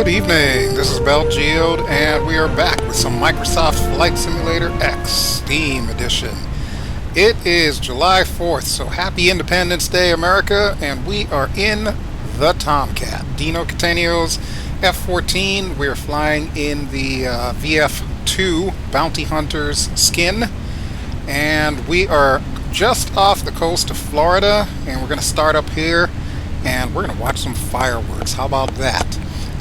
Good evening, this is BelGeode, and we are back with some Microsoft Flight Simulator X Steam Edition. It is July 4th, so happy Independence Day, America, and we are in the Tomcat, Dino Cattaneo's F-14. We are flying in the VF-2 Bounty Hunter's skin, and we are just off the coast of Florida, and we're going to start up here, and we're going to watch some fireworks. How about that?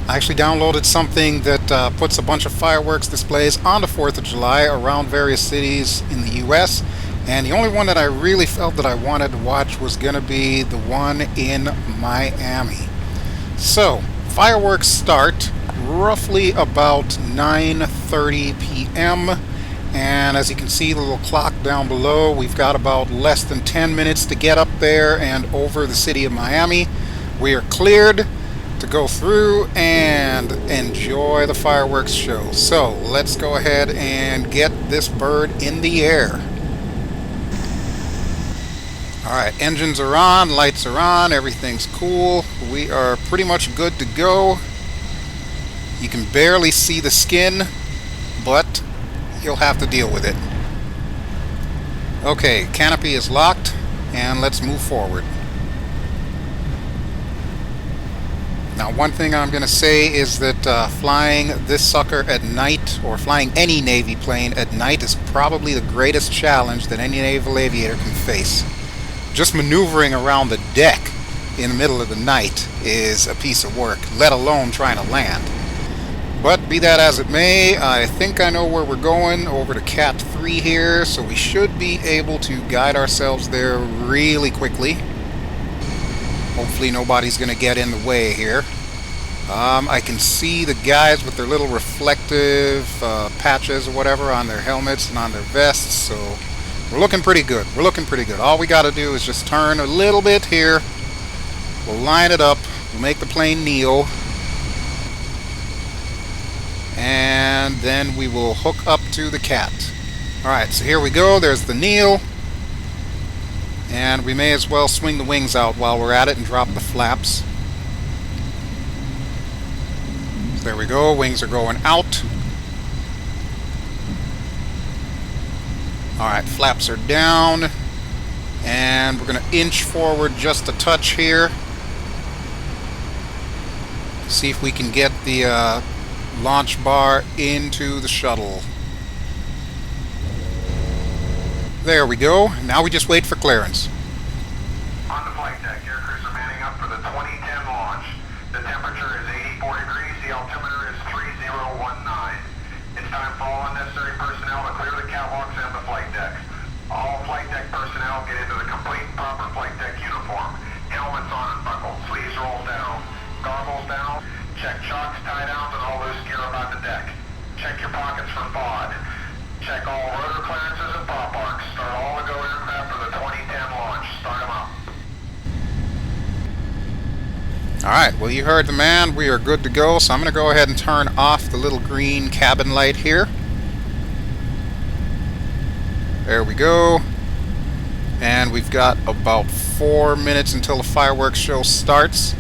I actually downloaded something that puts a bunch of fireworks displays on the 4th of July around various cities in the US, and the only one that I really felt that I wanted to watch was going to be the one in Miami. So, fireworks start roughly about 9:30 p.m. and as you can see the little clock down below, we've got about less than 10 minutes to get up there and over the city of Miami. We are cleared to go through and enjoy the fireworks show. So let's go ahead and get this bird in the air. Alright, engines are on, lights are on, everything's cool. We are pretty much good to go. You can barely see the skin, but you'll have to deal with it. Okay, canopy is locked, and let's move forward. Now, one thing I'm going to say is that flying this sucker at night, or flying any Navy plane at night, is probably the greatest challenge that any naval aviator can face. Just maneuvering around the deck in the middle of the night is a piece of work, let alone trying to land. But be that as it may, I think I know where we're going, over to Cat 3 here, so we should be able to guide ourselves there really quickly. Hopefully nobody's going to get in the way here. I can see the guys with their little reflective patches or whatever on their helmets and on their vests, so we're looking pretty good. We're looking pretty good. All we got to do is just turn a little bit here. We'll line it up. We'll make the plane kneel. And then we will hook up to the cat. Alright, so here we go. There's the kneel. And we may as well swing the wings out while we're at it and drop the flaps. So there we go, wings are going out. Alright, flaps are down. And we're going to inch forward just a touch here. See if we can get the launch bar into the shuttle. There we go. Now we just wait for clearance. On the flight deck, air crews are manning up for the 2010 launch. The temperature is 84 degrees, the altimeter is 3019. It's time for all unnecessary personnel to clear the catwalks and the flight decks. All flight deck personnel get into the complete and proper flight deck uniform. Helmets on and buckled, sleeves rolled down, goggles down, check chocks, tie downs, and all loose gear about the deck. Check your pockets for FOD. Check all rotor clearances and pop arcs. Start all the go aircraft for the 2010 launch. Start them up. Alright, well you heard the man. We are good to go. So I'm going to go ahead and turn off the little green cabin light here. There we go. And we've got about 4 minutes until the fireworks show starts.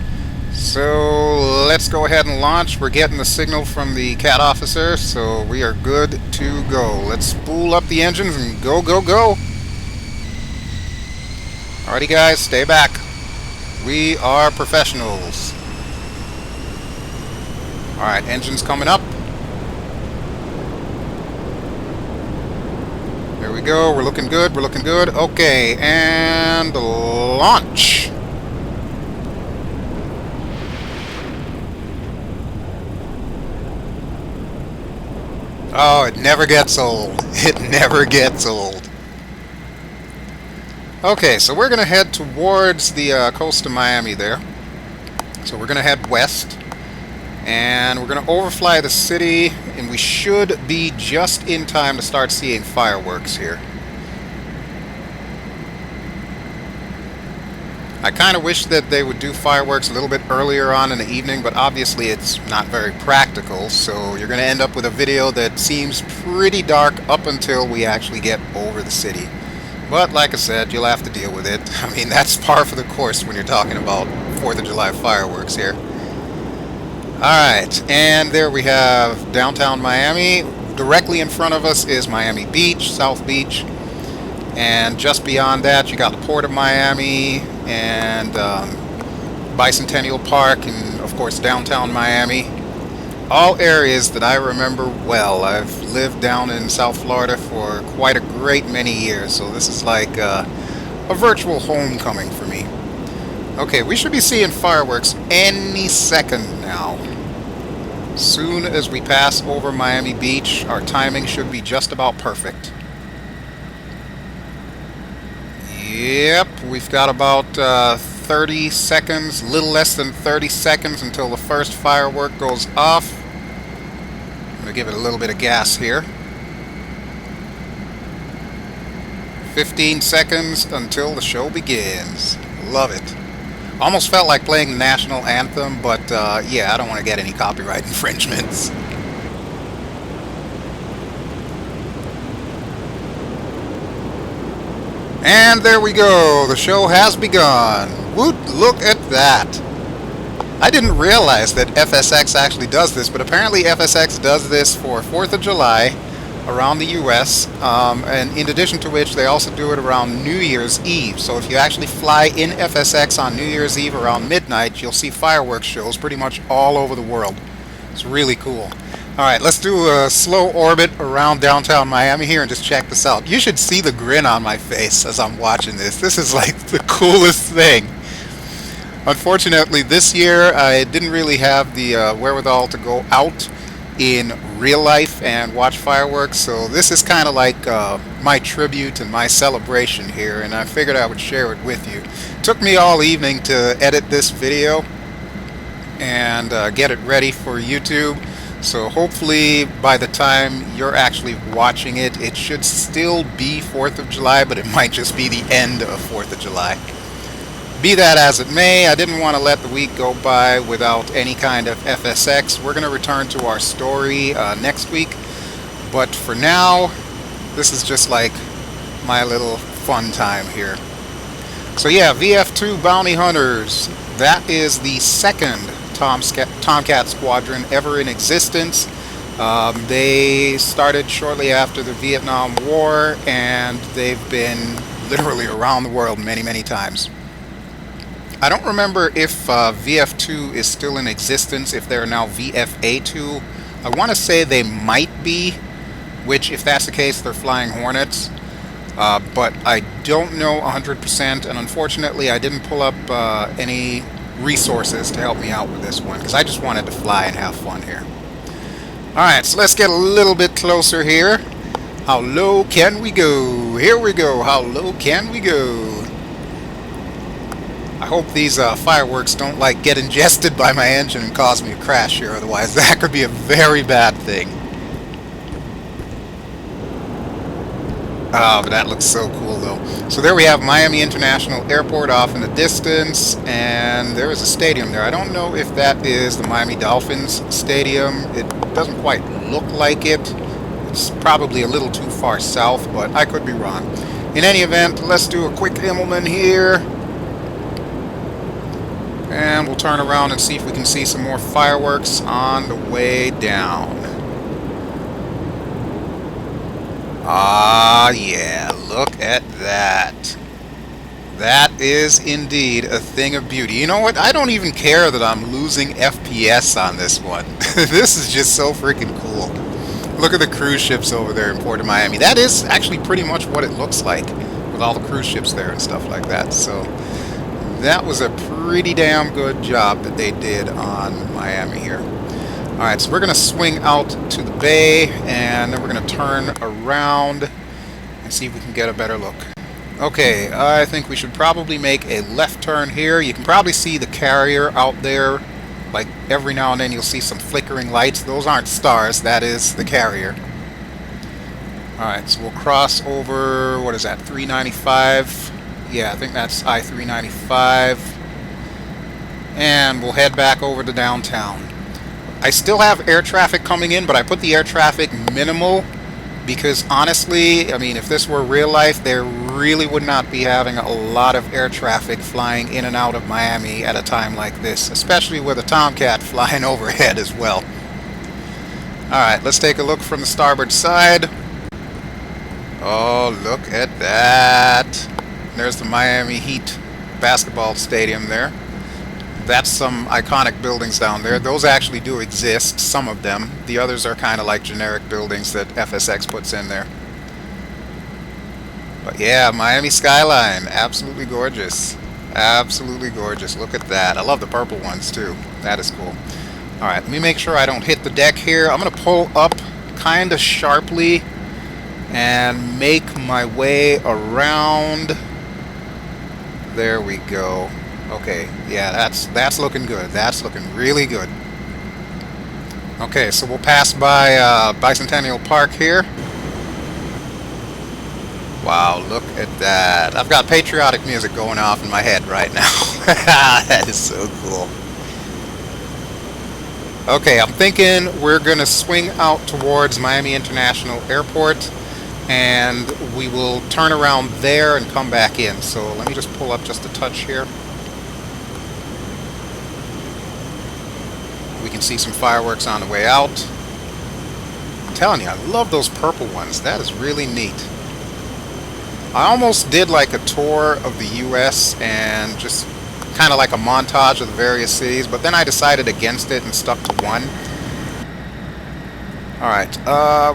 So let's go ahead and launch. We're getting the signal from the cat officer, so we are good to go. Let's spool up the engines and go, go, go. Alrighty guys, stay back. We are professionals. Alright, engines coming up. There we go, we're looking good, we're looking good. Okay, and launch. Oh, it never gets old. It never gets old. Okay, so we're going to head towards the coast of Miami there. So we're going to head west. And we're going to overfly the city. And we should be just in time to start seeing fireworks here. I kind of wish that they would do fireworks a little bit earlier on in the evening, but obviously it's not very practical, so you're going to end up with a video that seems pretty dark up until we actually get over the city. But like I said, you'll have to deal with it. I mean, that's par for the course when you're talking about 4th of July fireworks here. Alright, and there we have downtown Miami. Directly in front of us is Miami Beach, South Beach. And just beyond that, you got the Port of Miami and Bicentennial Park, and of course downtown Miami. All areas that I remember well. I've lived down in South Florida for quite a great many years, so this is like a virtual homecoming for me. Okay, we should be seeing fireworks any second now. Soon as we pass over Miami Beach, our timing should be just about perfect. Yep, we've got about 30 seconds, a little less than 30 seconds until the first firework goes off. I'm going to give it a little bit of gas here. 15 seconds until the show begins. Love it. Almost felt like playing the national anthem, but yeah, I don't want to get any copyright infringements. And there we go. The show has begun. Woot, look at that. I didn't realize that FSX actually does this, but apparently FSX does this for 4th of July around the US, and in addition to which they also do it around New Year's Eve. So if you actually fly in FSX on New Year's Eve around midnight, you'll see fireworks shows pretty much all over the world. It's really cool. Alright, let's do a slow orbit around downtown Miami here and just check this out. You should see the grin on my face as I'm watching this. This is like the coolest thing. Unfortunately, this year I didn't really have the wherewithal to go out in real life and watch fireworks, so this is kind of like my tribute and my celebration here, and I figured I would share it with you. It took me all evening to edit this video and get it ready for YouTube. So hopefully by the time you're actually watching it, it should still be 4th of July, but it might just be the end of 4th of July. Be that as it may, I didn't want to let the week go by without any kind of FSX. We're going to return to our story next week, but for now, this is just like my little fun time here. So yeah, VF2 Bounty Hunters, that is the second Tomcat squadron ever in existence. They started shortly after the Vietnam War, and they've been literally around the world many times. I don't remember if VF2 is still in existence, if they're now VFA2. I want to say they might be, which if that's the case, they're flying Hornets. But I don't know 100%, and unfortunately I didn't pull up any resources to help me out with this one, because I just wanted to fly and have fun here. Alright, so let's get a little bit closer here. How low can we go? Here we go. How low can we go? I hope these fireworks don't like get ingested by my engine and cause me to crash here, otherwise that could be a very bad thing. Oh, but that looks so cool though. So there we have Miami International Airport off in the distance, and there is a stadium there. I don't know if that is the Miami Dolphins stadium. It doesn't quite look like it. It's probably a little too far south, but I could be wrong. In any event, let's do a quick Immelman here. And we'll turn around and see if we can see some more fireworks on the way down. Ah, yeah, look at that. That is indeed a thing of beauty. You know what? I don't even care that I'm losing FPS on this one. This is just so freaking cool. Look at the cruise ships over there in Port of Miami. That is actually pretty much what it looks like with all the cruise ships there and stuff like that. So that was a pretty damn good job that they did on Miami here. Alright, so we're going to swing out to the bay, and then we're going to turn around and see if we can get a better look. Okay, I think we should probably make a left turn here. You can probably see the carrier out there. Like every now and then you'll see some flickering lights. Those aren't stars, that is the carrier. Alright, so we'll cross over, what is that, 395? Yeah, I think that's I-395. And we'll head back over to downtown. I still have air traffic coming in, but I put the air traffic minimal because honestly, I mean, if this were real life, there really would not be having a lot of air traffic flying in and out of Miami at a time like this, especially with a Tomcat flying overhead as well. Alright, let's take a look from the starboard side. Oh, look at that. There's the Miami Heat basketball stadium there. That's some iconic buildings down there. Those actually do exist, some of them. The others are kind of like generic buildings that FSX puts in there. But yeah, Miami skyline, absolutely gorgeous. Absolutely gorgeous. Look at that. I love the purple ones too. That is cool. Alright, let me make sure I don't hit the deck here. I'm going to pull up kind of sharply and make my way around. There we go. Okay, yeah, that's looking good. That's looking really good. Okay, so we'll pass by Bicentennial Park here. Wow, look at that. I've got patriotic music going off in my head right now. That is so cool. Okay, I'm thinking we're going to swing out towards Miami International Airport, and we will turn around there and come back in. So let me just pull up just a touch here. We can see some fireworks on the way out. I'm telling you, I love those purple ones. That is really neat. I almost did like a tour of the US and just kind of like a montage of the various cities, but then I decided against it and stuck to one. Alright,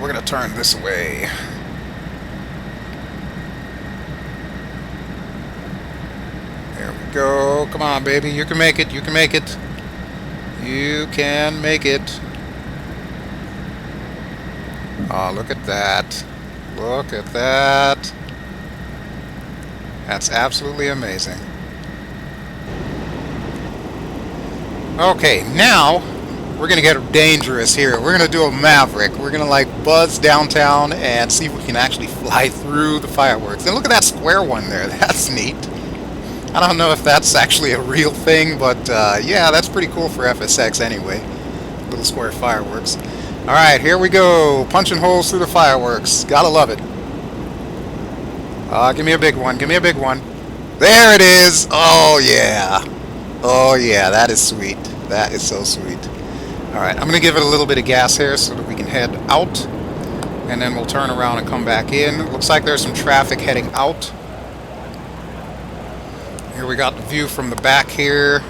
we're gonna turn this way. There we go. Come on, baby. You can make it. You can make it. You can make it. Oh, look at that. Look at that. That's absolutely amazing. Okay, now we're gonna get dangerous here. We're gonna do a Maverick. We're gonna like buzz downtown and see if we can actually fly through the fireworks. And look at that square one there. That's neat. I don't know if that's actually a real thing, but yeah, that's pretty cool for FSX anyway. Little square fireworks. Alright, here we go. Punching holes through the fireworks. Gotta love it. Give me a big one. Give me a big one. There it is. Oh, yeah. Oh, yeah. That is sweet. That is so sweet. Alright, I'm going to give it a little bit of gas here so that we can head out. And then we'll turn around and come back in. Looks like there's some traffic heading out. Here we got the view from the back here.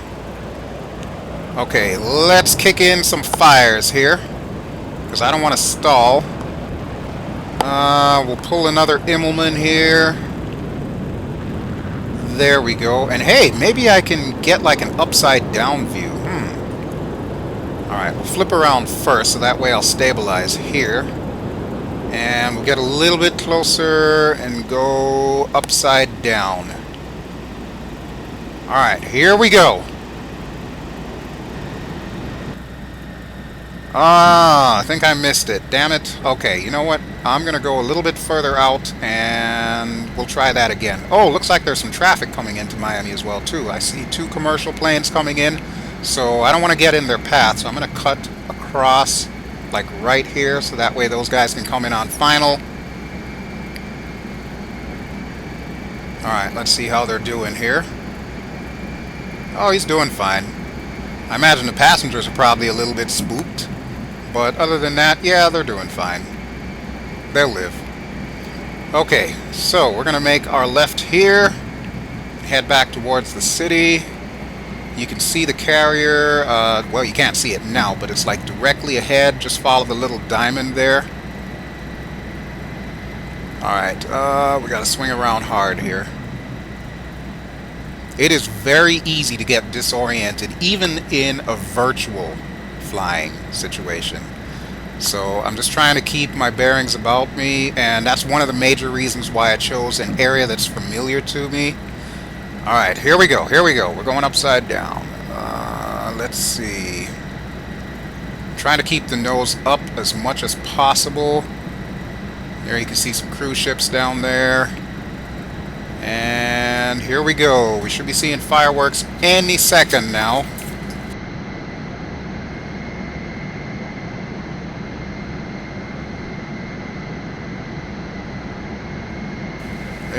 Okay, let's kick in some fires here, because I don't want to stall. We'll pull another Immelman here. There we go. And hey, maybe I can get like an upside down view. Alright, we'll flip around first, so that way I'll stabilize here. And we'll get a little bit closer and go upside down. Alright, here we go. I think I missed it. Damn it. Okay, you know what? I'm going to go a little bit further out, and we'll try that again. Oh, looks like there's some traffic coming into Miami as well, too. I see 2 commercial planes coming in, so I don't want to get in their path, so I'm going to cut across, like right here, so that way those guys can come in on final. Alright, let's see how they're doing here. Oh, he's doing fine. I imagine the passengers are probably a little bit spooked. But other than that, yeah, they're doing fine. They'll live. Okay, so we're going to make our left here. Head back towards the city. You can see the carrier. Well, you can't see it now, but it's like directly ahead. Just follow the little diamond there. Alright, we got to swing around hard here. It is very easy to get disoriented, even in a virtual flying situation. So I'm just trying to keep my bearings about me, and that's one of the major reasons why I chose an area that's familiar to me. Alright, here we go, here we go. We're going upside down. Let's see. I'm trying to keep the nose up as much as possible. There you can see some cruise ships down there. And here we go. We should be seeing fireworks any second now.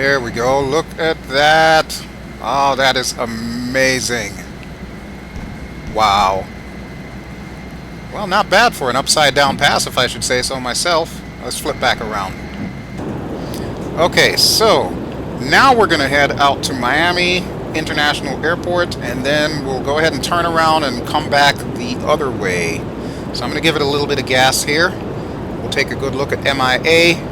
There we go. Look at that. Oh, that is amazing. Wow. Well, not bad for an upside down pass, if I should say so myself. Let's flip back around. Okay, so now we're going to head out to Miami International Airport, and then we'll go ahead and turn around and come back the other way. So I'm going to give it a little bit of gas here. We'll take a good look at MIA.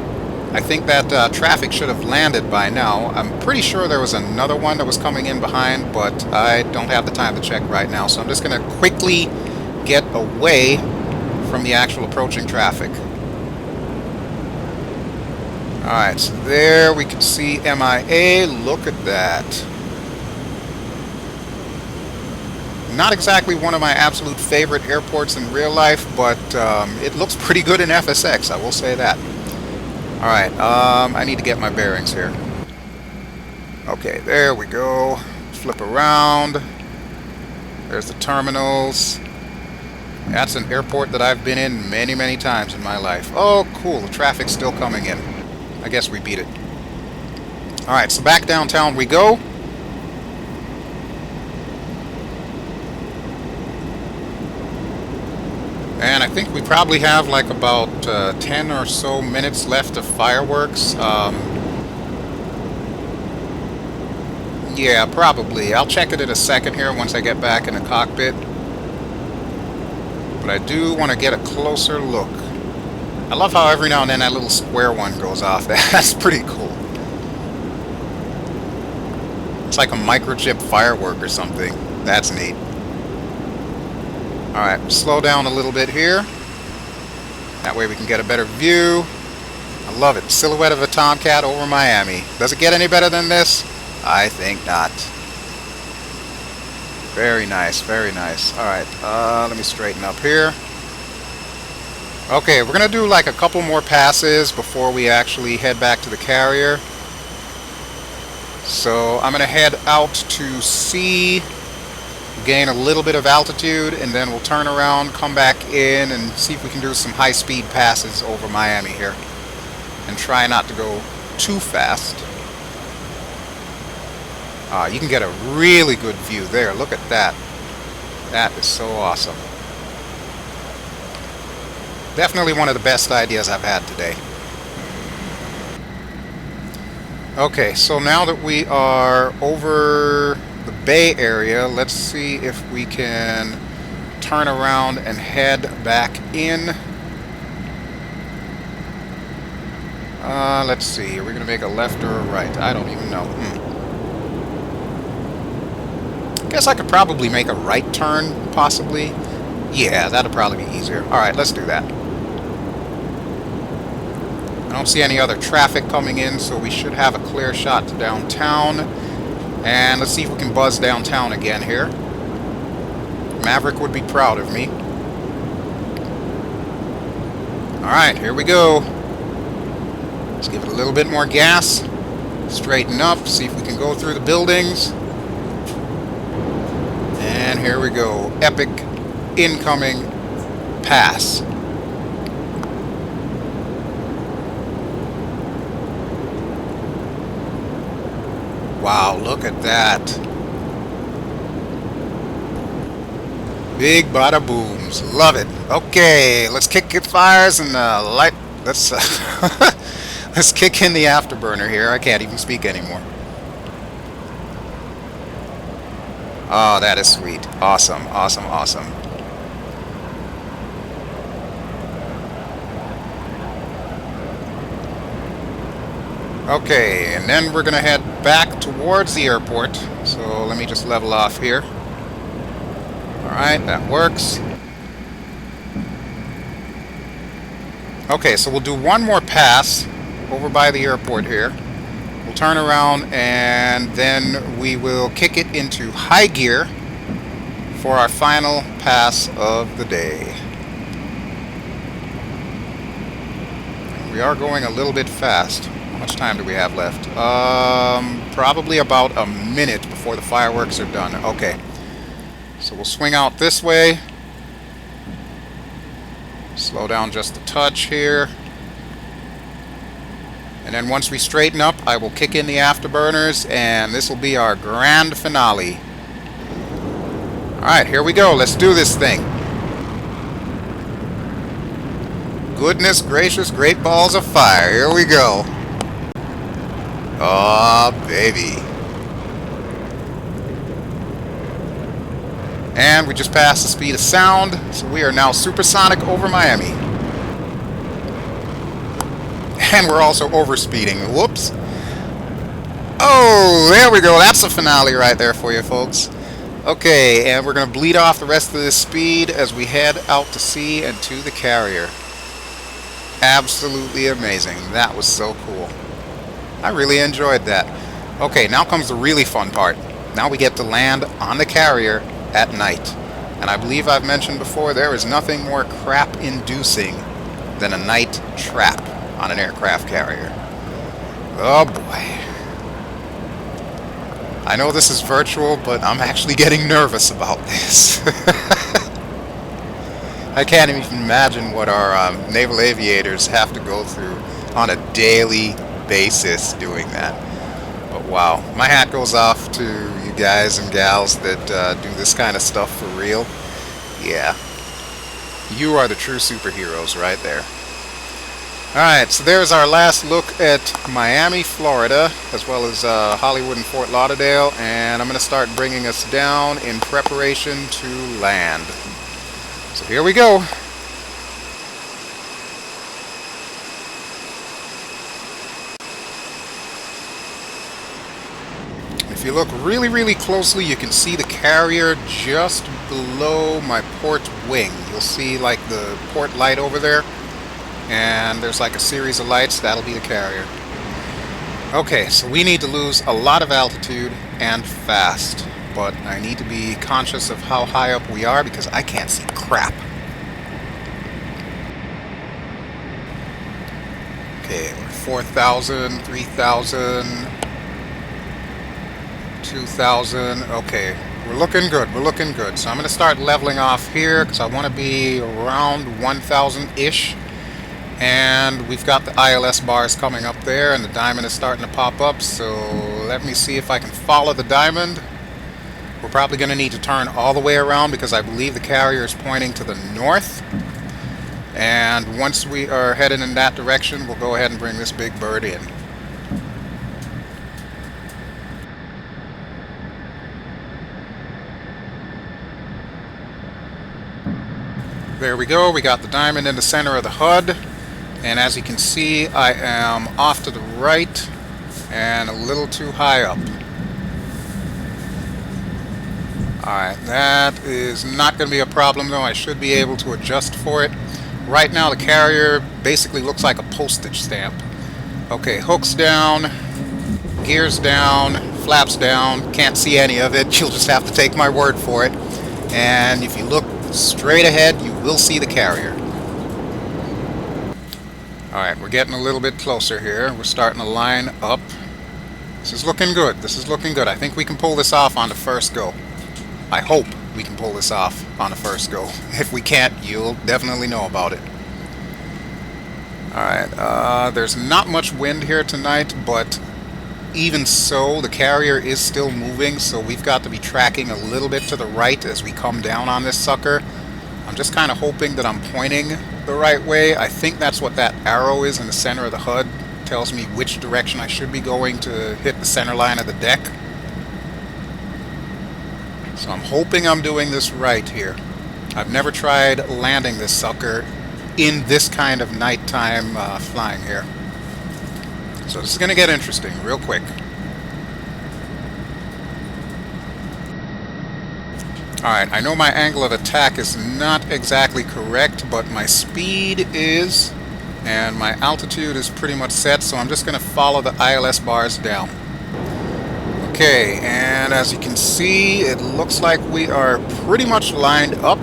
I think that traffic should have landed by now. I'm pretty sure there was another one that was coming in behind, but I don't have the time to check right now. So I'm just going to quickly get away from the actual approaching traffic. Alright, so there we can see MIA. Look at that. Not exactly one of my absolute favorite airports in real life, but it looks pretty good in FSX, I will say that. Alright, I need to get my bearings here. Okay, there we go. Flip around. There's the terminals. That's an airport that I've been in many, many times in my life. Oh, cool. The traffic's still coming in. I guess we beat it. Alright, so back downtown we go. And I think we probably have like about 10 or so minutes left of fireworks. Yeah, probably. I'll check it in a second here once I get back in the cockpit. But I do want to get a closer look. I love how every now and then that little square one goes off. That's pretty cool. It's like a microchip firework or something. That's neat. Alright, slow down a little bit here. That way we can get a better view. I love it. Silhouette of a Tomcat over Miami. Does it get any better than this? I think not. Very nice, very nice. Alright, let me straighten up here. Okay, we're going to do like a couple more passes before we actually head back to the carrier. So I'm going to head out to sea, gain a little bit of altitude, and then we'll turn around, come back in, and see if we can do some high-speed passes over Miami here. And try not to go too fast. You can get a really good view there. Look at that. That is so awesome. Definitely one of the best ideas I've had today. Okay, so now that we are over the Bay Area, let's see if we can turn around and head back in. Let's see. Are we going to make a left or a right? I don't even know. Guess I could probably make a right turn, possibly. Yeah, that'll probably be easier. Alright, let's do that. I don't see any other traffic coming in, so we should have a clear shot to downtown. And let's see if we can buzz downtown again here. Maverick would be proud of me. Alright, here we go. Let's give it a little bit more gas. Straighten up, see if we can go through the buildings. And here we go. Epic incoming pass. Wow, look at that. Big bada booms. Love it. Okay, let's kick it fires and light. Let's let's kick in the afterburner here. I can't even speak anymore. Oh, that is sweet. Awesome, awesome, awesome. Okay, and then we're going to head back towards the airport. So let me just level off here. Alright, that works. Okay, so we'll do one more pass over by the airport here. We'll turn around and then we will kick it into high gear for our final pass of the day. We are going a little bit fast. How much time do we have left? Probably about a minute before the fireworks are done. Okay. So we'll swing out this way. Slow down just a touch here. And then once we straighten up, I will kick in the afterburners, and this will be our grand finale. Alright, here we go. Let's do this thing. Goodness gracious, great balls of fire. Here we go. Oh, baby. And we just passed the speed of sound, so we are now supersonic over Miami. And we're also overspeeding. Whoops. Oh, there we go. That's the finale right there for you, folks. Okay, and we're going to bleed off the rest of this speed as we head out to sea and to the carrier. Absolutely amazing. That was so cool. I really enjoyed that. Okay, now comes the really fun part. Now we get to land on the carrier at night. And I believe I've mentioned before, there is nothing more crap-inducing than a night trap on an aircraft carrier. Oh boy. I know this is virtual, but I'm actually getting nervous about this. I can't even imagine what our naval aviators have to go through on a daily basis doing that. But wow, my hat goes off to you guys and gals that do this kind of stuff for real. Yeah, you are the true superheroes right there. Alright, so there's our last look at Miami, Florida, as well as Hollywood and Fort Lauderdale, and I'm going to start bringing us down in preparation to land. So here we go. If you look really, really closely, you can see the carrier just below my port wing. You'll see like the port light over there, and there's like a series of lights. That'll be the carrier. Okay, so we need to lose a lot of altitude and fast, but I need to be conscious of how high up we are because I can't see crap. Okay, we're 4,000, 3,000, 2,000. Okay, we're looking good. We're looking good. So I'm going to start leveling off here because I want to be around 1,000-ish. And we've got the ILS bars coming up there, and the diamond is starting to pop up. So let me see if I can follow the diamond. We're probably going to need to turn all the way around because I believe the carrier is pointing to the north. And once we are headed in that direction, we'll go ahead and bring this big bird in. There we go. We got the diamond in the center of the HUD. And as you can see, I am off to the right and a little too high up. Alright, that is not going to be a problem though. I should be able to adjust for it. Right now the carrier basically looks like a postage stamp. Okay, hooks down, gears down, flaps down. Can't see any of it. You'll just have to take my word for it. And if you look straight ahead, you will see the carrier. Alright, we're getting a little bit closer here. We're starting to line up. This is looking good. This is looking good. I think we can pull this off on the first go. I hope we can pull this off on the first go. If we can't, you'll definitely know about it. Alright, there's not much wind here tonight, but even so, the carrier is still moving, so we've got to be tracking a little bit to the right as we come down on this sucker. I'm just kind of hoping that I'm pointing the right way. I think that's what that arrow is in the center of the HUD. It tells me which direction I should be going to hit the center line of the deck. So I'm hoping I'm doing this right here. I've never tried landing this sucker in this kind of nighttime flying here. So this is going to get interesting real quick. Alright, I know my angle of attack is not exactly correct, but my speed is, and my altitude is pretty much set, so I'm just going to follow the ILS bars down. Okay, and as you can see, it looks like we are pretty much lined up.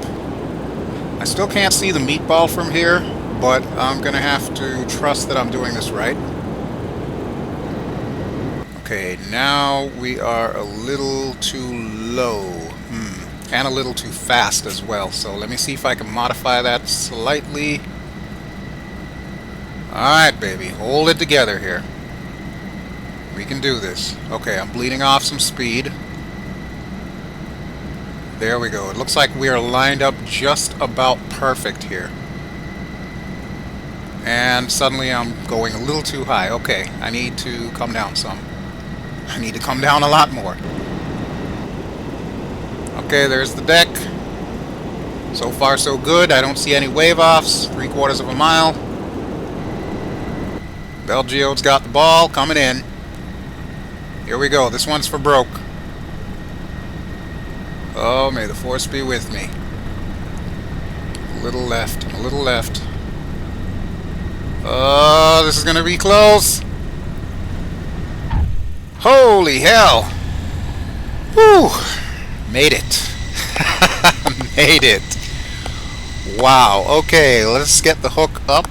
I still can't see the meatball from here, but I'm going to have to trust that I'm doing this right. Okay, now we are a little too low. And a little too fast as well. So let me see if I can modify that slightly. Alright, baby. Hold it together here. We can do this. Okay, I'm bleeding off some speed. There we go. It looks like we are lined up just about perfect here. And suddenly I'm going a little too high. Okay, I need to come down some. I need to come down a lot more. Okay, there's the deck. So far so good. I don't see any wave offs. 3/4 of a mile. BelGeode's got the ball coming in. Here we go. This one's for broke. Oh, may the force be with me. A little left, a little left. Oh, this is going to be close. Holy hell. Whew. Made it. Made it. Wow. Okay, let's get the hook up.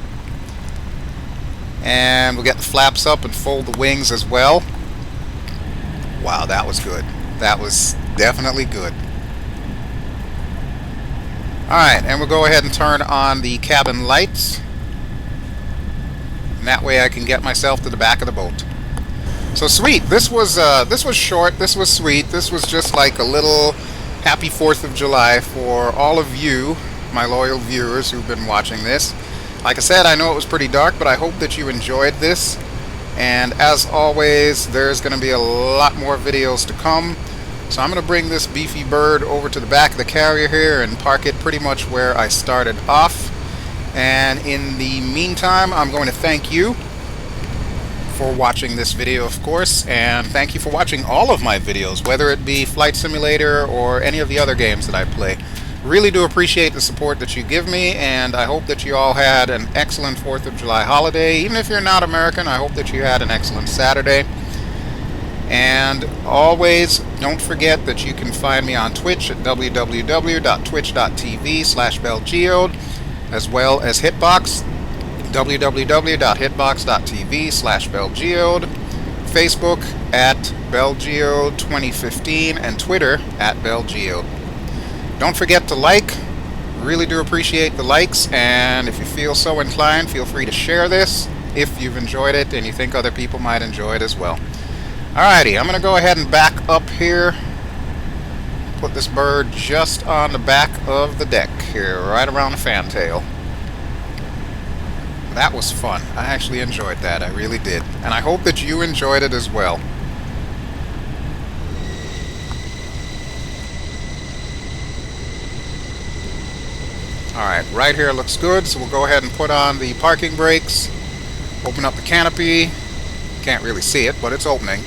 And we'll get the flaps up and fold the wings as well. Wow, that was good. That was definitely good. Alright, and we'll go ahead and turn on the cabin lights. And that way I can get myself to the back of the boat. So sweet. This was short. This was sweet. This was just like a little happy 4th of July for all of you, my loyal viewers who've been watching this. Like I said, I know it was pretty dark, but I hope that you enjoyed this. And as always, there's going to be a lot more videos to come. So I'm going to bring this beefy bird over to the back of the carrier here and park it pretty much where I started off. And in the meantime, I'm going to thank you for watching this video, of course, and thank you for watching all of my videos, whether it be Flight Simulator or any of the other games that I play. Really do appreciate the support that you give me, and I hope that you all had an excellent 4th of July holiday. Even if you're not American, I hope that you had an excellent Saturday. And always, don't forget that you can find me on Twitch at www.twitch.tv/BelGeode, as well as Hitbox, www.hitbox.tv/BelGeode, Facebook at BelGeode 2015, and Twitter at BelGeode. Don't forget to like. Really do appreciate the likes, and if you feel so inclined, feel free to share this if you've enjoyed it and you think other people might enjoy it as well. Alrighty, I'm going to go ahead and back up here. Put this bird just on the back of the deck here, right around the fantail. That was fun. I actually enjoyed that. I really did. And I hope that you enjoyed it as well. Alright, right here looks good, so we'll go ahead and put on the parking brakes. Open up the canopy. Can't really see it, but it's opening.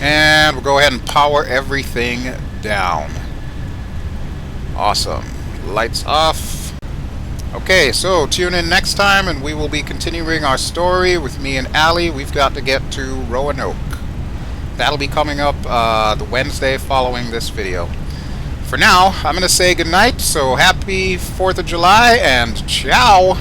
And we'll go ahead and power everything down. Awesome. Lights off. Okay, so tune in next time and we will be continuing our story with me and Allie. We've got to get to Roanoke. That'll be coming up the Wednesday following this video. For now, I'm going to say goodnight, so happy 4th of July and ciao!